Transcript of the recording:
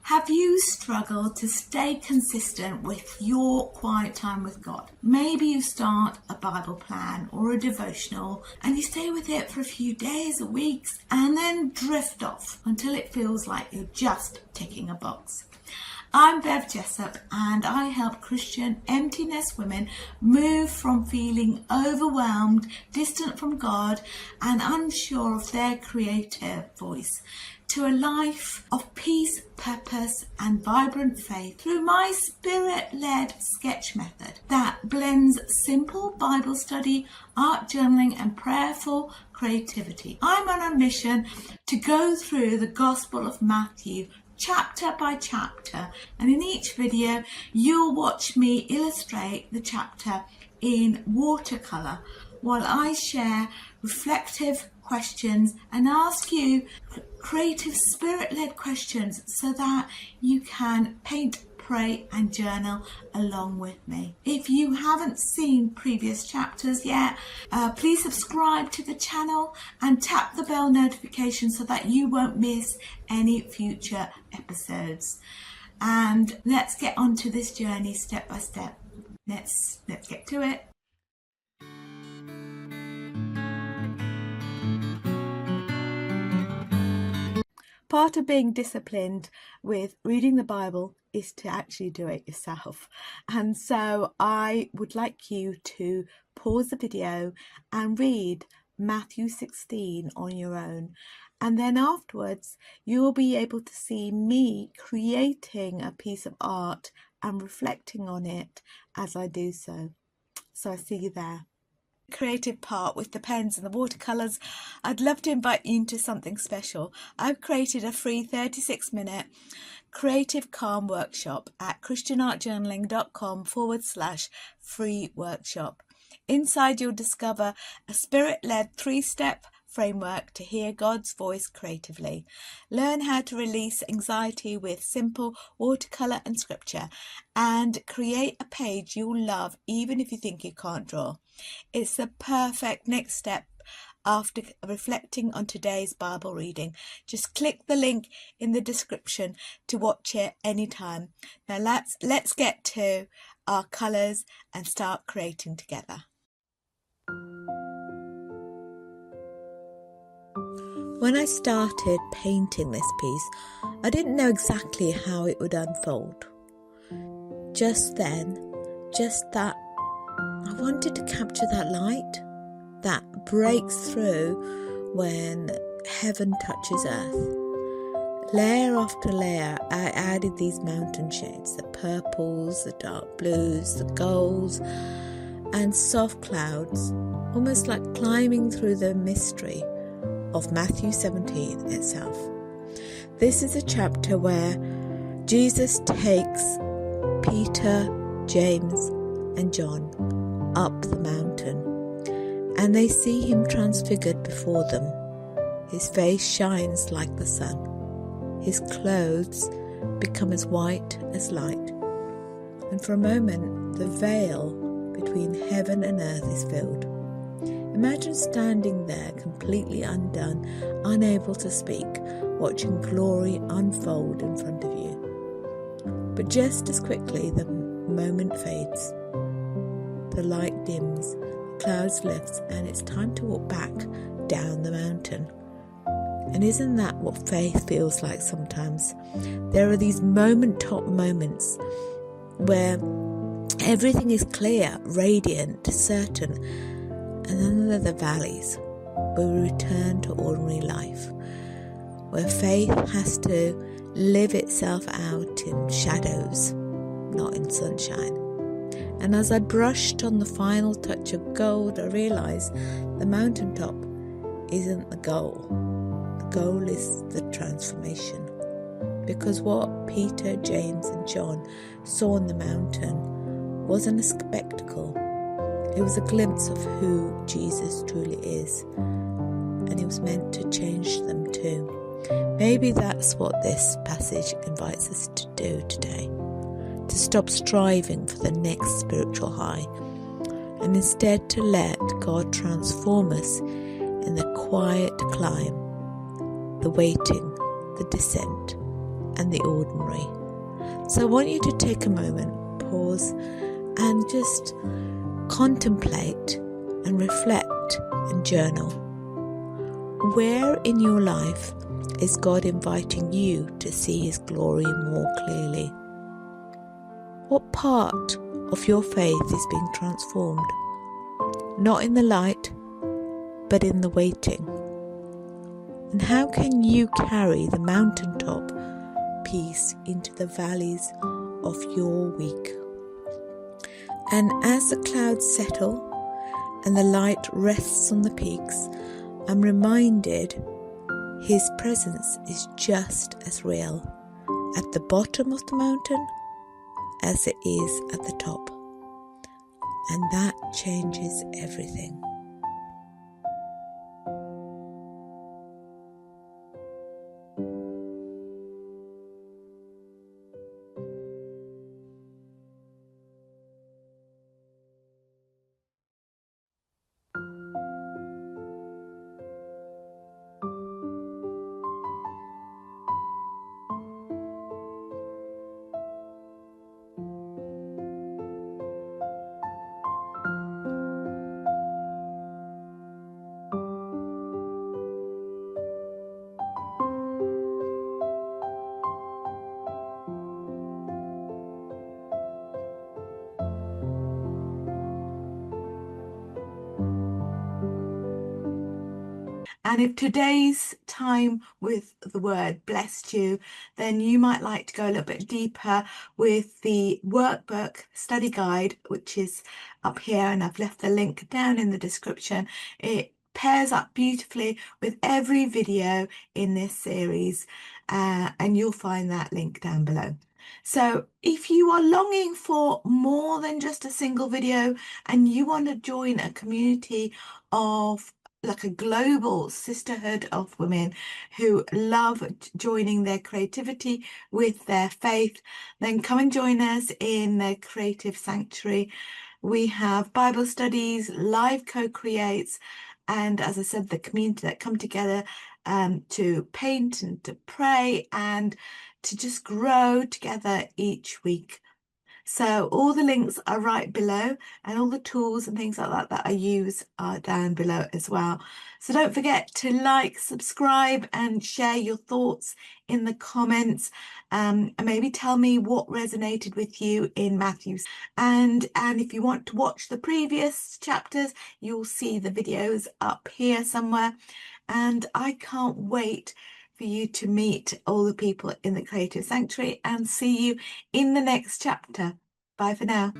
Have you struggled to stay consistent with your quiet time with God? Maybe you start a Bible plan or a devotional and you stay with it for a few days or weeks and then drift off until it feels like you're just ticking a box. I'm Bev Jessup and I help Christian emptiness women move from feeling overwhelmed, distant from God and unsure of their creative voice to a life of peace, purpose and vibrant faith through my spirit-led sketch method that blends simple Bible study, art journaling and prayerful creativity. I'm on a mission to go through the Gospel of Matthew chapter by chapter, and in each video you'll watch me illustrate the chapter in watercolour while I share reflective questions and ask you creative spirit-led questions so that you can paint, pray and journal along with me. If you haven't seen previous chapters yet, please subscribe to the channel and tap the bell notification so that you won't miss any future episodes. And let's get onto this journey step by step. Let's get to it. Part of being disciplined with reading the Bible is to actually do it yourself. And so I would like you to pause the video and read Matthew 16 on your own. And then afterwards, you'll be able to see me creating a piece of art and reflecting on it as I do so. So I see you there. Creative part with the pens and the watercolours, I'd love to invite you into something special. I've created a free 36-minute creative calm workshop at christianartjournaling.com/free workshop. Inside you'll discover a spirit-led 3-step framework to hear God's voice creatively. Learn how to release anxiety with simple watercolour and scripture, and create a page you'll love even if you think you can't draw. It's the perfect next step after reflecting on today's Bible reading. Just click the link in the description to watch it anytime. Now let's get to our colours and start creating together. When I started painting this piece, I didn't know exactly how it would unfold. Just then, I wanted to capture that light that breaks through when heaven touches earth. Layer after layer, I added these mountain shades, the purples, the dark blues, the golds, and soft clouds, almost like climbing through the mystery of Matthew 17 itself. This is a chapter where Jesus takes Peter, James and John up the mountain, and they see him transfigured before them. His face shines like the sun. His clothes become as white as light. And for a moment, the veil between heaven and earth is filled. Imagine standing there completely undone, unable to speak, watching glory unfold in front of you. But just as quickly the moment fades. The light dims, the clouds lift, and it's time to walk back down the mountain. And isn't that what faith feels like sometimes? There are these top moments where everything is clear, radiant, certain. And then there are the valleys where we return to ordinary life, where faith has to live itself out in shadows, not in sunshine. And as I brushed on the final touch of gold, I realised the mountaintop isn't the goal. The goal is the transformation. Because what Peter, James and John saw on the mountain wasn't a spectacle. It was a glimpse of who Jesus truly is, and it was meant to change them too. Maybe that's what this passage invites us to do today, to stop striving for the next spiritual high, and instead to let God transform us in the quiet climb, the waiting, the descent, and the ordinary. So I want you to take a moment, pause, and just contemplate and reflect and journal. Where in your life is God inviting you to see His glory more clearly? What part of your faith is being transformed? Not in the light, but in the waiting. And how can you carry the mountaintop peace into the valleys of your week? And as the clouds settle and the light rests on the peaks, I'm reminded His presence is just as real at the bottom of the mountain as it is at the top. And that changes everything. And if today's time with the word blessed you, then you might like to go a little bit deeper with the workbook study guide, which is up here, and I've left the link down in the description. It pairs up beautifully with every video in this series, and you'll find that link down below. So if you are longing for more than just a single video and you want to join a community of like a global sisterhood of women who love joining their creativity with their faith, then come and join us in the Creative Sanctuary. We have Bible studies, live co-creates, and as I said, the community that come together to paint and to pray and to just grow together each week. So all the links are right below, and all the tools and things like that that I use are down below as well. So don't forget to like, subscribe, and share your thoughts in the comments, and maybe tell me what resonated with you in Matthew. And if you want to watch the previous chapters, you'll see the videos up here somewhere. And I can't wait for you to meet all the people in the Creative Sanctuary and see you in the next chapter. Bye for now.